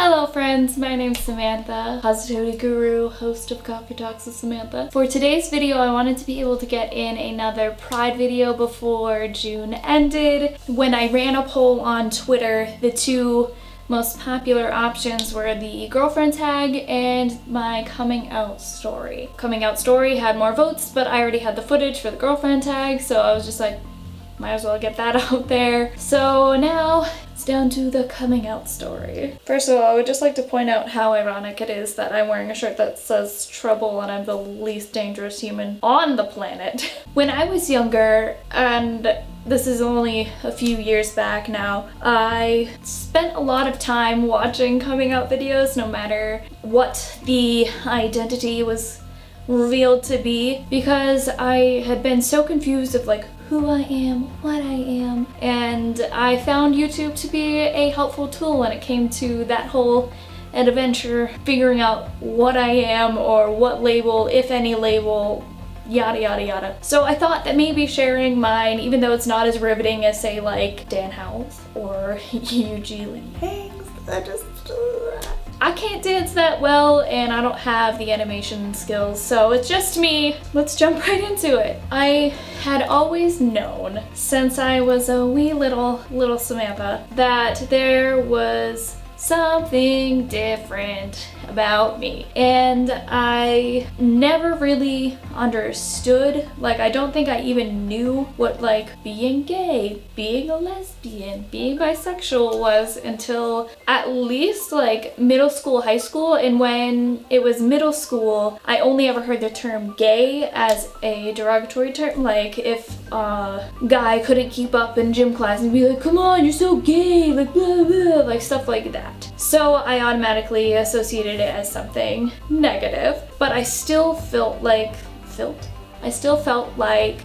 Hello friends, my name's Samantha, positivity guru, host of Coffee Talks with Samantha. For today's video, I wanted to be able to get in another Pride video before June ended. When I ran a poll on Twitter, the two most popular options were the girlfriend tag and my coming out story. Coming out story had more votes, but I already had the footage for the girlfriend tag, so I was just like, might as well get that out there. So now it's down to the coming out story. First of all, I would just like to point out how ironic it is that I'm wearing a shirt that says trouble and I'm the least dangerous human on the planet. When I was younger, and this is only a few years back now, I spent a lot of time watching coming out videos, no matter what the identity was revealed to be, because I had been so confused of like who I am, what I am, and I found YouTube to be a helpful tool when it came to that whole adventure, figuring out what I am or what label, if any label, yada yada yada. So I thought that maybe sharing mine, even though it's not as riveting as say like Dan Howells or Eugene Lee Hanks, I can't dance that well and I don't have the animation skills, so it's just me. Let's jump right into it. I had always known since I was a wee little Samantha that there was something different about me, and I never really understood, like I don't think I even knew what like being gay, being a lesbian, being bisexual was until at least like middle school, high school. And when it was middle school, I only ever heard the term gay as a derogatory term, like if a guy couldn't keep up in gym class and be like, come on, you're so gay, like blah blah, like stuff like that. So I automatically associated it as something negative, but I still felt like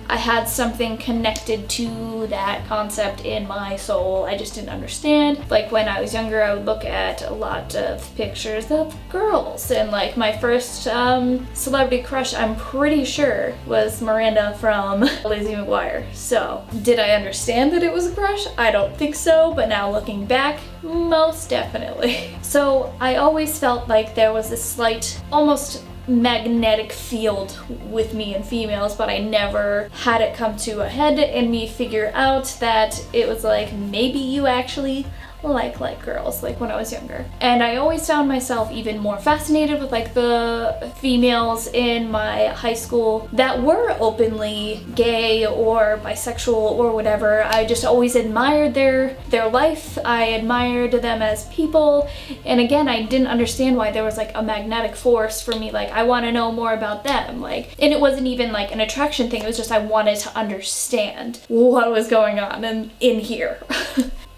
I had something connected to that concept in my soul. I just didn't understand. Like when I was younger, I would look at a lot of pictures of girls, and like my first celebrity crush, I'm pretty sure, was Miranda from Lizzie McGuire. So did I understand that it was a crush? I don't think so, but now looking back, most definitely. So I always felt like there was this slight, almost magnetic field with me and females, but I never had it come to a head and me figure out that it was like maybe you actually like girls, like when I was younger. And I always found myself even more fascinated with like the females in my high school that were openly gay or bisexual or whatever. I just always admired their life. I admired them as people, and again, I didn't understand why there was like a magnetic force for me, like I want to know more about them, like, and it wasn't even like an attraction thing, it was just I wanted to understand what was going on in here.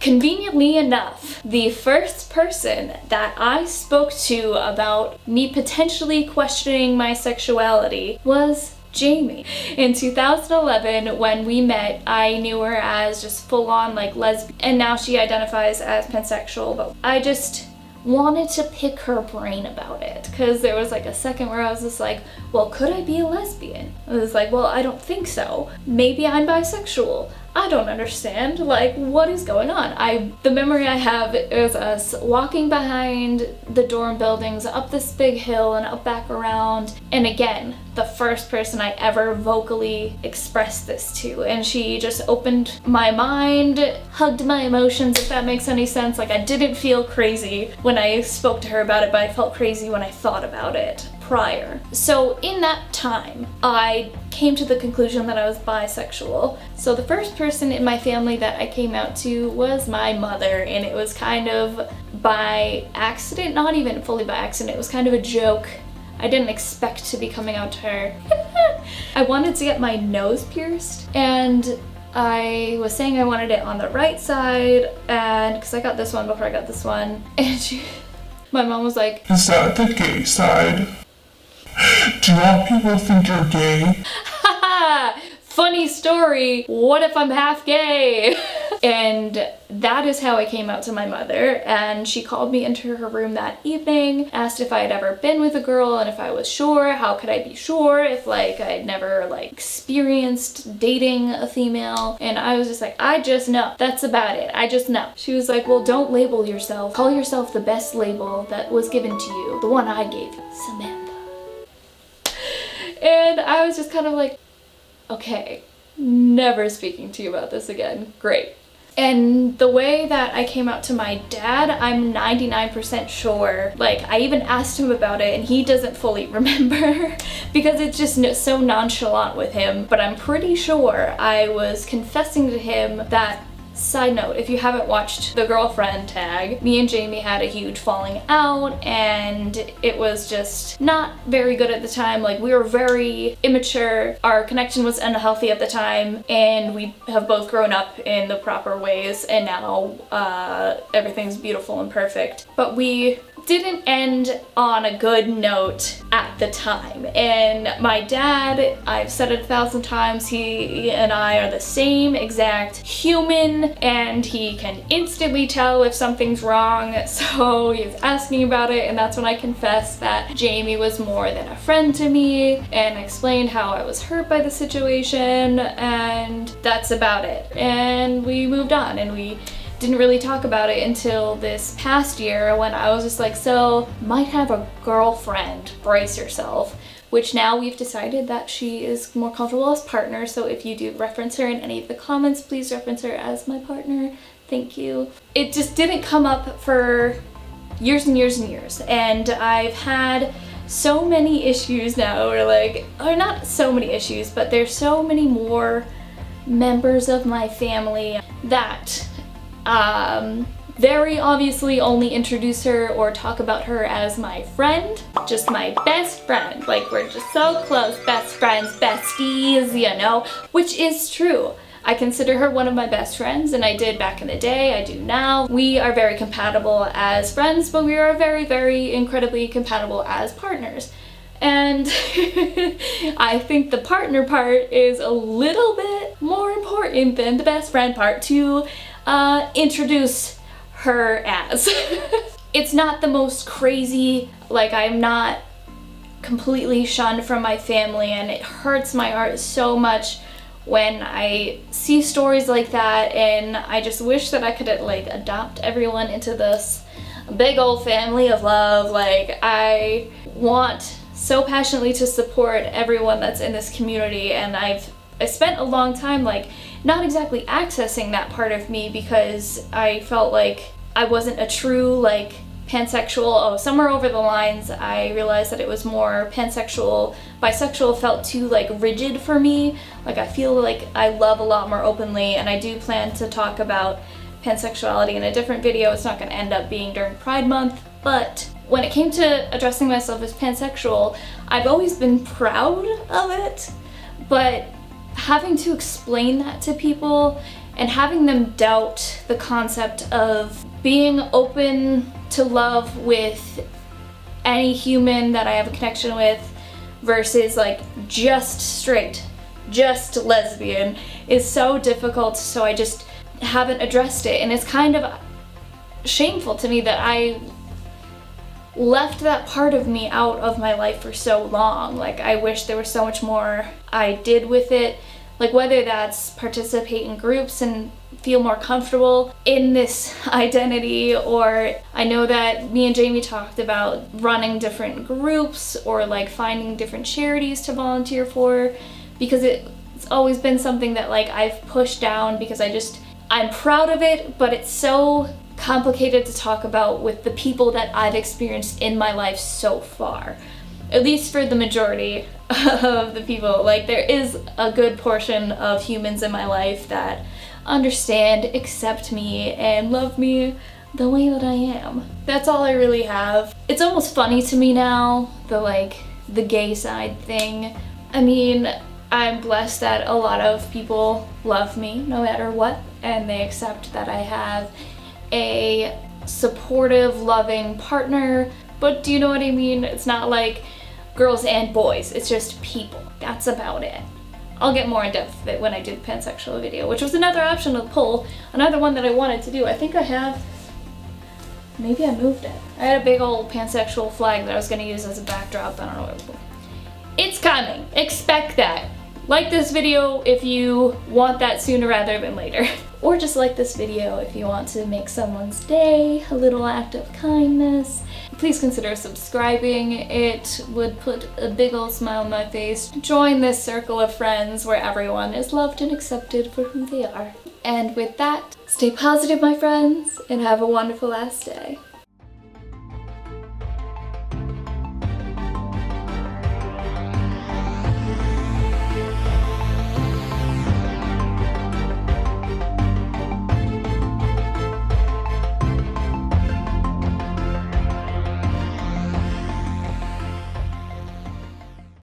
Conveniently enough, the first person that I spoke to about me potentially questioning my sexuality was Jamie. In 2011, when we met, I knew her as just full-on like lesbian, and now she identifies as pansexual, but I just wanted to pick her brain about it, because there was like a second where I was just like, well, could I be a lesbian? I was like, well, I don't think so. Maybe I'm bisexual. I don't understand, like, what is going on? The memory I have is us walking behind the dorm buildings up this big hill and up back around, and again, the first person I ever vocally expressed this to, and she just opened my mind, hugged my emotions, if that makes any sense. Like, I didn't feel crazy when I spoke to her about it, but I felt crazy when I thought about it prior. So in that time, I came to the conclusion that I was bisexual. So the first person in my family that I came out to was my mother, and it was kind of by accident, not even fully by accident, it was kind of a joke. I didn't expect to be coming out to her. I wanted to get my nose pierced, and I was saying I wanted it on the right side, and because I got this one before I got this one, and my mom was like, is that the gay side? Do you want people to think you're gay? Haha! Funny story. What if I'm half gay? And that is how I came out to my mother, and she called me into her room that evening, asked if I had ever been with a girl and if I was sure. How could I be sure if like I'd never like experienced dating a female? And I was just like, I just know. That's about it. I just know. She was like, well, don't label yourself. Call yourself the best label that was given to you. The one I gave you, Samantha. And I was just kind of like, okay, never speaking to you about this again. Great. And the way that I came out to my dad, I'm 99% sure. Like, I even asked him about it and he doesn't fully remember because it's just so nonchalant with him. But I'm pretty sure I was confessing to him that, side note, if you haven't watched the girlfriend tag, me and Jamie had a huge falling out and it was just not very good at the time. Like, we were very immature, our connection was unhealthy at the time, and we have both grown up in the proper ways, and now everything's beautiful and perfect. But we didn't end on a good note at the time. And my dad, I've said it 1,000 times, he and I are the same exact human, and he can instantly tell if something's wrong. So he was asking about it, and that's when I confessed that Jamie was more than a friend to me, and explained how I was hurt by the situation, and that's about it. And we moved on, and we didn't really talk about it until this past year when I was just like, so, might have a girlfriend, brace yourself. Which now we've decided that she is more comfortable as partner, so if you do reference her in any of the comments, please reference her as my partner. Thank you. It just didn't come up for years and years and years, and I've had so many issues now, or not so many issues, but there's so many more members of my family that very obviously only introduce her or talk about her as my friend, just my best friend. Like, we're just so close, best friends, besties, you know, which is true. I consider her one of my best friends, and I did back in the day, I do now. We are very compatible as friends, but we are very, very incredibly compatible as partners. And I think the partner part is a little bit more important than the best friend part to introduce her as. It's not the most crazy, like, I'm not completely shunned from my family, and it hurts my heart so much when I see stories like that, and I just wish that I could like adopt everyone into this big old family of love. Like, I want so passionately to support everyone that's in this community, and I spent a long time like not exactly accessing that part of me because I felt like I wasn't a true like pansexual. Somewhere over the lines I realized that it was more pansexual. Bisexual felt too like rigid for me. Like, I feel like I love a lot more openly, and I do plan to talk about pansexuality in a different video. It's not going to end up being during Pride Month, but when it came to addressing myself as pansexual, I've always been proud of it, but having to explain that to people and having them doubt the concept of being open to love with any human that I have a connection with versus like just straight, just lesbian, is so difficult. So I just haven't addressed it, and it's kind of shameful to me that I left that part of me out of my life for so long. Like, I wish there was so much more I did with it, like whether that's participate in groups and feel more comfortable in this identity, or I know that me and Jamie talked about running different groups or like finding different charities to volunteer for, because it's always been something that like I've pushed down because I'm proud of it, but it's so complicated to talk about with the people that I've experienced in my life so far. At least for the majority of the people. Like, there is a good portion of humans in my life that understand, accept me, and love me the way that I am. That's all I really have. It's almost funny to me now, the gay side thing. I mean, I'm blessed that a lot of people love me no matter what, and they accept that I have a supportive, loving partner. But do you know what I mean? It's not like girls and boys, it's just people. That's about it. I'll get more in depth with it when I do the pansexual video, which was another option of the poll, another one that I wanted to do. I think I have, maybe I moved it. I had a big old pansexual flag that I was gonna use as a backdrop. I don't know what it was. It's coming, expect that. Like this video if you want that sooner rather than later. Or just like this video if you want to make someone's day, a little act of kindness. Please consider subscribing. It would put a big old smile on my face. Join this circle of friends where everyone is loved and accepted for who they are. And with that, stay positive, my friends, and have a wonderful last day.